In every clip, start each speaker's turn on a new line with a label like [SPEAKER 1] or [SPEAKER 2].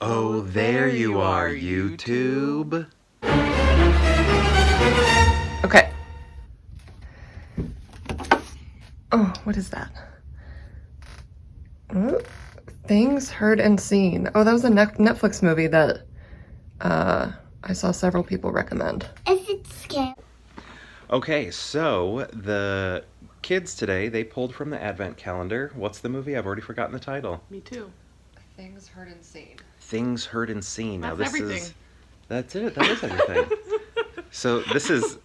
[SPEAKER 1] Oh, there you are, YouTube.
[SPEAKER 2] Okay. Oh, what is that? Things Heard and Seen. Oh, that was a Netflix movie that I saw several people recommend.
[SPEAKER 3] If it's scary.
[SPEAKER 1] Okay, so the kids today, they pulled from the advent calendar. What's the movie? I've already forgotten the title.
[SPEAKER 4] Me too.
[SPEAKER 2] Things Heard and Seen.
[SPEAKER 1] Things Heard and Seen. Now
[SPEAKER 4] That's
[SPEAKER 1] this
[SPEAKER 4] everything.
[SPEAKER 1] is That's it. That is everything. So this is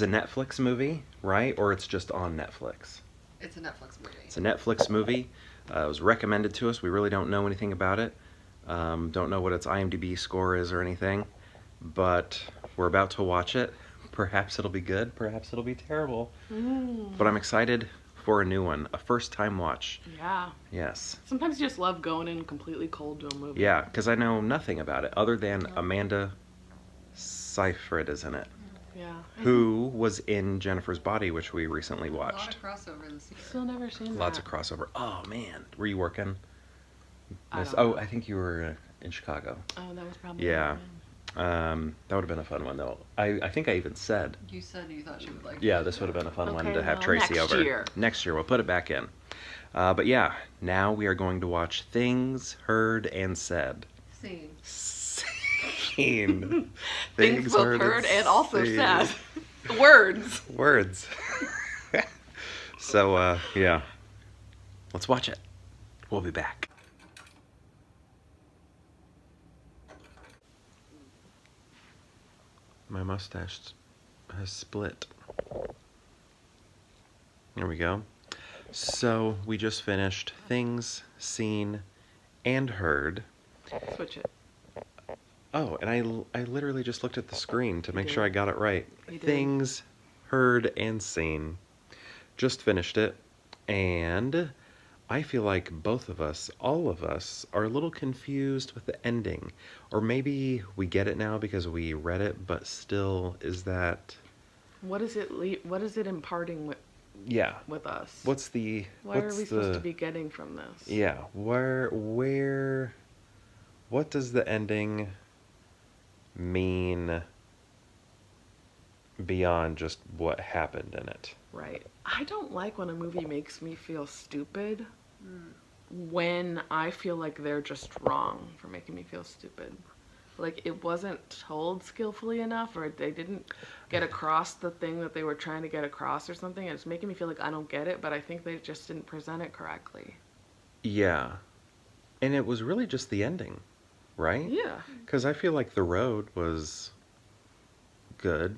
[SPEAKER 1] a Netflix movie, right? Or it's just on Netflix?
[SPEAKER 2] It's a Netflix movie.
[SPEAKER 1] It's a Netflix movie. It was recommended to us. We really don't know anything about it. Don't know what its IMDb score is or anything. But we're about to watch it. Perhaps it'll be good. Perhaps it'll be terrible. But I'm excited for a new one. A first-time watch.
[SPEAKER 4] Yeah.
[SPEAKER 1] Yes.
[SPEAKER 4] Sometimes you just love going in completely cold to a movie.
[SPEAKER 1] Yeah, because I know nothing about it other than Amanda Seyfried is in it.
[SPEAKER 4] Yeah.
[SPEAKER 1] Who was in Jennifer's Body, which we recently
[SPEAKER 2] A lot
[SPEAKER 1] watched.
[SPEAKER 2] of crossover this year.
[SPEAKER 4] Still never seen that.
[SPEAKER 1] Lots of crossover. Oh man, were you working?
[SPEAKER 4] I don't
[SPEAKER 1] Oh,
[SPEAKER 4] know.
[SPEAKER 1] I think you were in Chicago.
[SPEAKER 4] Oh, that was probably
[SPEAKER 1] Yeah.
[SPEAKER 4] it.
[SPEAKER 1] That would have been a fun one though. I think I even said,
[SPEAKER 2] You said you thought you would like.
[SPEAKER 1] yeah, this would have been a fun one
[SPEAKER 4] Okay,
[SPEAKER 1] to have
[SPEAKER 4] well,
[SPEAKER 1] Tracy
[SPEAKER 4] next
[SPEAKER 1] over.
[SPEAKER 4] year.
[SPEAKER 1] Next year, we'll put it back in. But yeah, now we are going to watch Things Heard and Said.
[SPEAKER 2] Seen.
[SPEAKER 1] Seen.
[SPEAKER 4] Things both heard and also
[SPEAKER 1] seen.
[SPEAKER 4] said. Words.
[SPEAKER 1] Words. So, yeah. Let's watch it. We'll be back. My mustache has split. There we go. So, we just finished Things Seen and Heard.
[SPEAKER 4] Switch it.
[SPEAKER 1] Oh, and I literally just looked at the screen to make
[SPEAKER 4] did.
[SPEAKER 1] sure I got it right.
[SPEAKER 4] You did.
[SPEAKER 1] Things Heard and Seen. Just finished it, and I feel like both of us, all of us, are a little confused with the ending. Or maybe we get it now because we read it, but still, is that...
[SPEAKER 4] What is it? What is it imparting
[SPEAKER 1] Yeah.
[SPEAKER 4] with us?
[SPEAKER 1] What's the...
[SPEAKER 4] What are we supposed to be getting from this?
[SPEAKER 1] Yeah, where... What does the ending mean beyond just what happened in it?
[SPEAKER 4] Right. I don't like when a movie makes me feel stupid when I feel like they're just wrong for making me feel stupid. Like it wasn't told skillfully enough, or they didn't get across the thing that they were trying to get across or something. And it's making me feel like I don't get it, but I think they just didn't present it correctly.
[SPEAKER 1] Yeah. And it was really just the ending, right?
[SPEAKER 4] Yeah.
[SPEAKER 1] Because I feel like the road was good,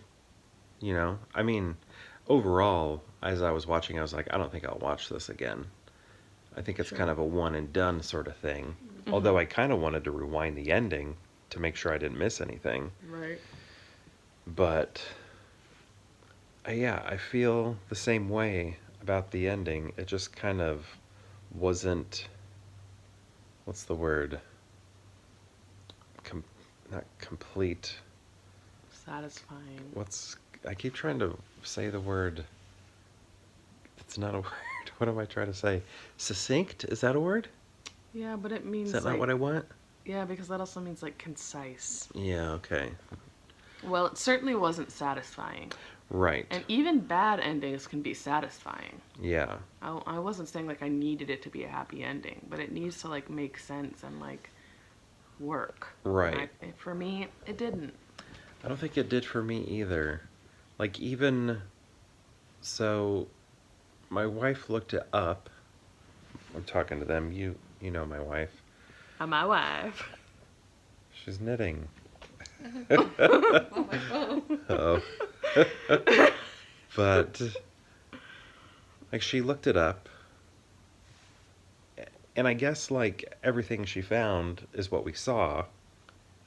[SPEAKER 1] you know? I mean, overall, as I was watching, I was like, I don't think I'll watch this again. I think it's
[SPEAKER 4] Sure.
[SPEAKER 1] kind of a one and done sort of thing. Although I kind of wanted to rewind the ending to make sure I didn't miss anything.
[SPEAKER 4] Right.
[SPEAKER 1] But, yeah, I feel the same way about the ending. It just kind of wasn't, what's the word? Not complete.
[SPEAKER 4] Satisfying.
[SPEAKER 1] I keep trying to say the word. It's not a word. What am I trying to say? Succinct? Is that a word?
[SPEAKER 4] Yeah, but it means
[SPEAKER 1] Is that
[SPEAKER 4] like,
[SPEAKER 1] not what I want?
[SPEAKER 4] yeah, because that also means like concise.
[SPEAKER 1] Yeah, okay.
[SPEAKER 4] Well, it certainly wasn't satisfying.
[SPEAKER 1] Right.
[SPEAKER 4] And even bad endings can be satisfying.
[SPEAKER 1] Yeah.
[SPEAKER 4] I wasn't saying like I needed it to be a happy ending, but it needs to like make sense and like work.
[SPEAKER 1] Right.
[SPEAKER 4] And for me, it didn't.
[SPEAKER 1] I don't think it did for me either. Like even so my wife looked it up. I'm talking to them. You know my wife.
[SPEAKER 4] My wife.
[SPEAKER 1] She's knitting.
[SPEAKER 2] On my phone.
[SPEAKER 1] Oh. But like she looked it up, and I guess like everything she found is what we saw.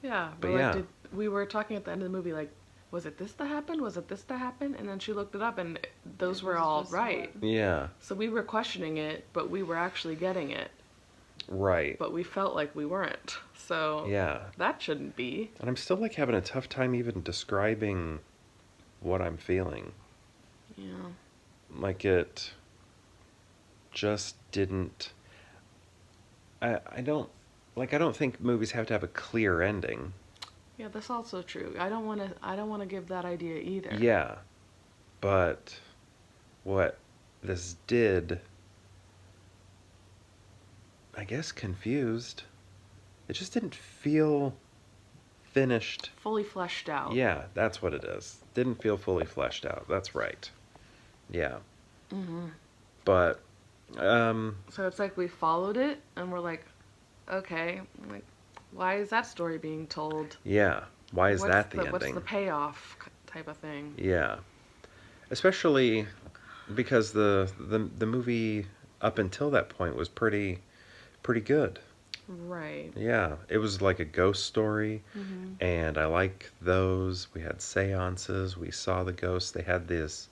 [SPEAKER 4] Yeah,
[SPEAKER 1] But
[SPEAKER 4] like,
[SPEAKER 1] yeah.
[SPEAKER 4] we were talking at the end of the movie like, was it this that happened? Was it this that happened? And then she looked it up, and those
[SPEAKER 2] It
[SPEAKER 4] were
[SPEAKER 2] was
[SPEAKER 4] all
[SPEAKER 2] just
[SPEAKER 4] right.
[SPEAKER 1] Yeah.
[SPEAKER 4] So we were questioning it, but we were actually getting it.
[SPEAKER 1] Right.
[SPEAKER 4] But we felt like we weren't. So
[SPEAKER 1] Yeah.
[SPEAKER 4] that shouldn't be.
[SPEAKER 1] And I'm still like having a tough time even describing what I'm feeling.
[SPEAKER 4] Yeah.
[SPEAKER 1] Like it just didn't. I don't like, I don't think movies have to have a clear ending.
[SPEAKER 4] Yeah, that's also true. I don't want to give that idea either.
[SPEAKER 1] Yeah, but what this did, I guess, confused. It just didn't feel finished.
[SPEAKER 4] Fully fleshed out.
[SPEAKER 1] Yeah, that's what it is. Didn't feel fully fleshed out. That's right. Yeah.
[SPEAKER 4] Hmm.
[SPEAKER 1] But,
[SPEAKER 4] So it's like we followed it and we're like, okay, like, why is that story being told?
[SPEAKER 1] yeah. Why is that the
[SPEAKER 4] What's the
[SPEAKER 1] ending?
[SPEAKER 4] payoff type of thing?
[SPEAKER 1] Yeah. Especially because the movie up until that point was pretty good.
[SPEAKER 4] Right.
[SPEAKER 1] Yeah, it was like a ghost story,
[SPEAKER 4] Hmm.
[SPEAKER 1] and I like those. We had seances, we saw the ghosts. They had this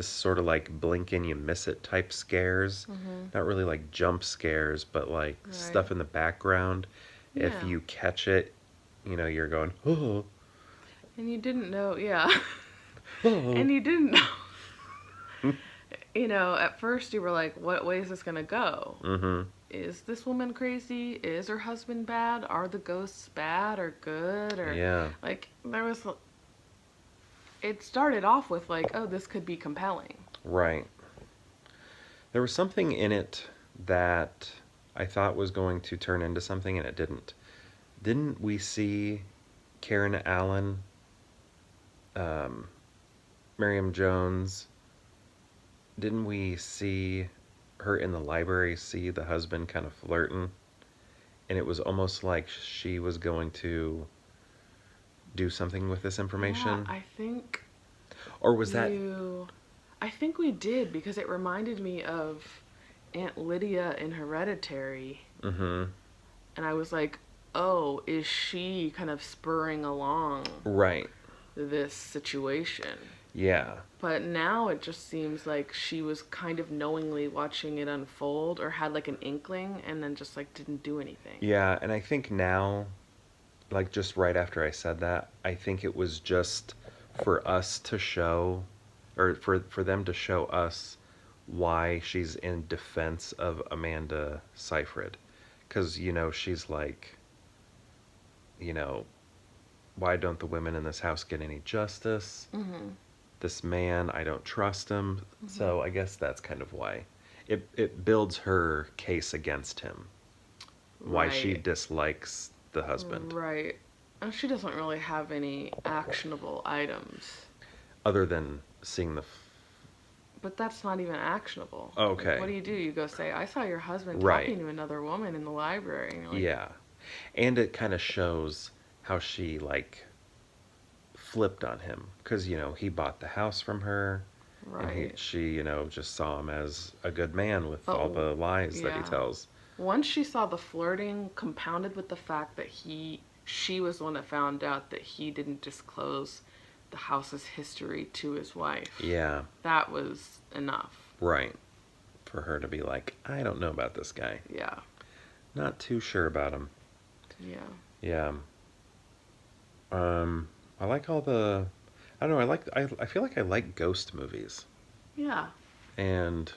[SPEAKER 1] sort of like blink and you miss it type scares.
[SPEAKER 4] Hmm.
[SPEAKER 1] Not really like jump scares, but like
[SPEAKER 4] Right.
[SPEAKER 1] stuff in the background. If
[SPEAKER 4] Yeah.
[SPEAKER 1] you catch it, you're going, oh,
[SPEAKER 4] And you didn't know, yeah.
[SPEAKER 1] oh.
[SPEAKER 4] And you didn't know. At first you were like, what way is this going to go?
[SPEAKER 1] Mm-hmm.
[SPEAKER 4] Is this woman crazy? Is her husband bad? Are the ghosts bad or good? Or,
[SPEAKER 1] Yeah,
[SPEAKER 4] like, it started off with, like, oh, this could be compelling.
[SPEAKER 1] right. There was something in it that I thought was going to turn into something, and it didn't. Didn't we see Karen Allen, um, Miriam Jones? Didn't we see her in the library see the husband kind of flirting? And it was almost like she was going to do something with this
[SPEAKER 4] Yeah,
[SPEAKER 1] information?
[SPEAKER 4] I think
[SPEAKER 1] Or was that.
[SPEAKER 4] you. I think we did because it reminded me of Aunt Lydia in Hereditary.
[SPEAKER 1] Mm-hmm.
[SPEAKER 4] And I was like, oh, is she kind of spurring along
[SPEAKER 1] Right.
[SPEAKER 4] this situation?
[SPEAKER 1] Yeah.
[SPEAKER 4] But now it just seems like she was kind of knowingly watching it unfold or had like an inkling and then just like didn't do anything.
[SPEAKER 1] Yeah, and I think now, like just right after I said that, I think it was just for us to show, or for them to show us why she's in defense of Amanda Seyfried. Because, she's like, you know, why don't the women in this house get any justice?
[SPEAKER 4] Mm-hmm.
[SPEAKER 1] This man, I don't trust him.
[SPEAKER 4] Mm-hmm.
[SPEAKER 1] So I guess that's kind of why. It builds her case against him. Why she
[SPEAKER 4] Right.
[SPEAKER 1] dislikes the husband.
[SPEAKER 4] Right. And she doesn't really have any actionable items.
[SPEAKER 1] Other than seeing the.
[SPEAKER 4] But that's not even actionable.
[SPEAKER 1] Okay.
[SPEAKER 4] Like, what do? You go say, I saw your husband
[SPEAKER 1] Right.
[SPEAKER 4] talking to another woman in the library. And you're like,
[SPEAKER 1] Yeah. And it kind of shows how she, like, flipped on him. Because, he bought the house from her. And
[SPEAKER 4] right.
[SPEAKER 1] she, just saw him as a good man with
[SPEAKER 4] But
[SPEAKER 1] all the lies that he
[SPEAKER 4] yeah.
[SPEAKER 1] tells.
[SPEAKER 4] Once she saw the flirting compounded with the fact that she was the one that found out that he didn't disclose the house's history to his wife.
[SPEAKER 1] Yeah.
[SPEAKER 4] That was enough.
[SPEAKER 1] Right. For her to be like, I don't know about this guy.
[SPEAKER 4] Yeah.
[SPEAKER 1] Not too sure about him.
[SPEAKER 4] Yeah.
[SPEAKER 1] Yeah. I like all the. I don't know. I feel like I like ghost movies,
[SPEAKER 4] Yeah.
[SPEAKER 1] and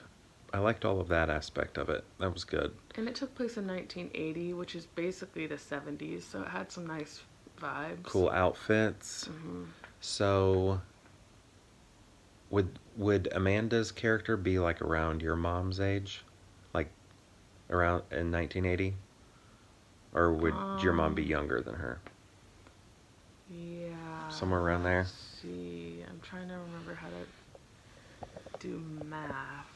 [SPEAKER 1] I liked all of that aspect of it. That was good.
[SPEAKER 4] And it took place in 1980, which is basically the 70s, so it had some nice vibes.
[SPEAKER 1] Cool outfits.
[SPEAKER 4] Hmm.
[SPEAKER 1] So, would Amanda's character be like around your mom's age, like around in 1980, or would your mom be younger than her?
[SPEAKER 4] Yeah.
[SPEAKER 1] Somewhere around there?
[SPEAKER 4] Let's see. I'm trying to remember how to do math.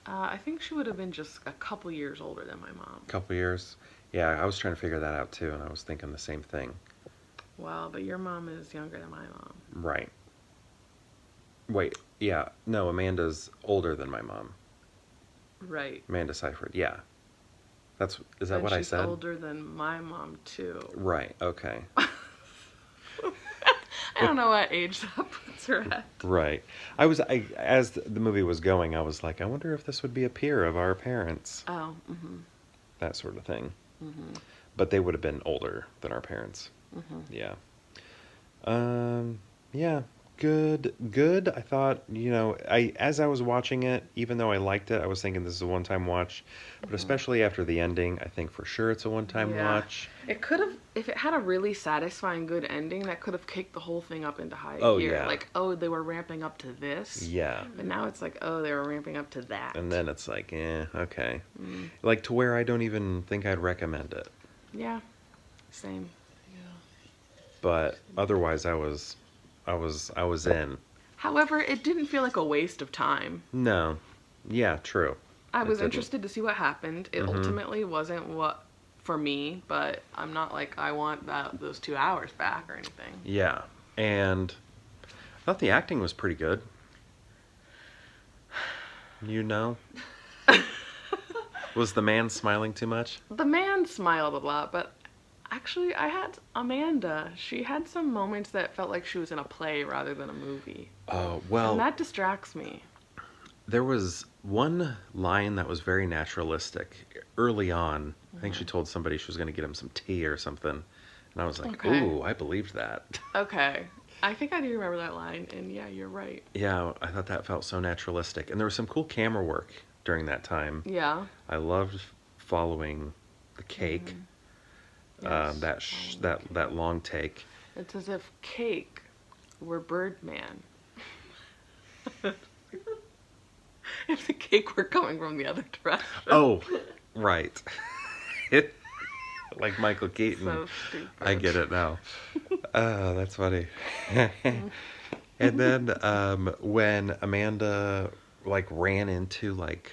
[SPEAKER 4] I think she would have been just a couple years older than my mom.
[SPEAKER 1] Couple years. Yeah, I was trying to figure that out too, and I was thinking the same thing.
[SPEAKER 4] Well, but your mom is younger than my mom.
[SPEAKER 1] Right. Wait, yeah, no, Amanda's older than my mom.
[SPEAKER 4] Right.
[SPEAKER 1] Amanda Seyfried, yeah. Is that
[SPEAKER 4] And
[SPEAKER 1] what I
[SPEAKER 4] she's
[SPEAKER 1] said?
[SPEAKER 4] older than my mom, too.
[SPEAKER 1] Right, okay.
[SPEAKER 4] I don't know what age that puts her at.
[SPEAKER 1] Right. As the movie was going, I was like, I wonder if this would be a peer of our parents.
[SPEAKER 4] Oh, mm-hmm.
[SPEAKER 1] That sort of thing.
[SPEAKER 4] Mm-hmm.
[SPEAKER 1] But they would have been older than our parents.
[SPEAKER 4] Mm-hmm.
[SPEAKER 1] Yeah. Yeah. Good. I thought, as I was watching it, even though I liked it, I was thinking this is a one-time watch. But especially after the ending, I think for sure it's a one-time
[SPEAKER 4] Yeah.
[SPEAKER 1] watch.
[SPEAKER 4] It could have, if it had a really satisfying, good ending, that could have kicked the whole thing up into high
[SPEAKER 1] Oh,
[SPEAKER 4] gear.
[SPEAKER 1] yeah.
[SPEAKER 4] Like, oh, they were ramping up to this.
[SPEAKER 1] Yeah.
[SPEAKER 4] But now it's like, oh, they were ramping up to that.
[SPEAKER 1] And then it's like, okay. Like to where I don't even think I'd recommend it.
[SPEAKER 4] Yeah. Same.
[SPEAKER 1] But otherwise, I was in.
[SPEAKER 4] However, it didn't feel like a waste of time.
[SPEAKER 1] No. Yeah, true.
[SPEAKER 4] I
[SPEAKER 1] It
[SPEAKER 4] was
[SPEAKER 1] didn't.
[SPEAKER 4] interested to see what happened. It ultimately wasn't what for me, but I'm not like I want those 2 hours back or anything.
[SPEAKER 1] Yeah. And I thought the acting was pretty good. You know? Was the man smiling too much?
[SPEAKER 4] The man smiled a lot, but actually I had Amanda. She had some moments that felt like she was in a play rather than a movie.
[SPEAKER 1] Oh,
[SPEAKER 4] And
[SPEAKER 1] well,
[SPEAKER 4] that distracts me.
[SPEAKER 1] there was one line that was very naturalistic early on. I think she told somebody she was going to get him some tea or something. And I was like,
[SPEAKER 4] Okay.
[SPEAKER 1] ooh, I believed that.
[SPEAKER 4] Okay. I think I do remember that line, and yeah, you're right.
[SPEAKER 1] Yeah, I thought that felt so naturalistic. And there was some cool camera work during that time.
[SPEAKER 4] Yeah.
[SPEAKER 1] I loved following the cake.
[SPEAKER 4] Yes,
[SPEAKER 1] That long take.
[SPEAKER 4] It's as if cake were Birdman. If the cake were coming from the other direction.
[SPEAKER 1] Oh, right. Like Michael Keaton.
[SPEAKER 4] So stupid.
[SPEAKER 1] I get it now. Oh, that's funny. And then when Amanda like ran into like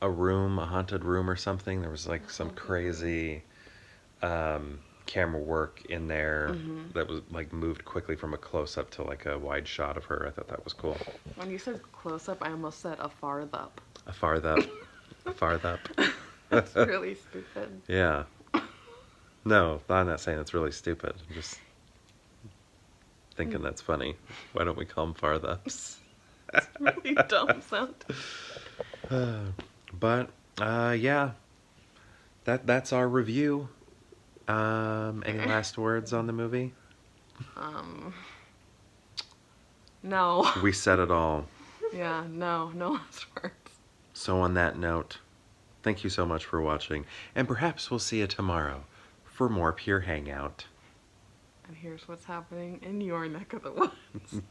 [SPEAKER 1] a haunted room or something, there was like some crazy camera work in there that was like moved quickly from a close up to like a wide shot of her. I thought that was cool.
[SPEAKER 4] When you said close up, I almost said a farth up.
[SPEAKER 1] A farther up. A farther up.
[SPEAKER 4] That's really stupid.
[SPEAKER 1] Yeah. No, I'm not saying it's really stupid. I'm just thinking that's funny. Why don't we call them farther ups?
[SPEAKER 4] It's really dumb sound.
[SPEAKER 1] But yeah, that's our review. Any last words on the movie?
[SPEAKER 4] No.
[SPEAKER 1] We said it all.
[SPEAKER 4] Yeah, no last words.
[SPEAKER 1] So on that note, thank you so much for watching, and perhaps we'll see you tomorrow for more Pure Hangout.
[SPEAKER 4] And here's what's happening in your neck of the woods.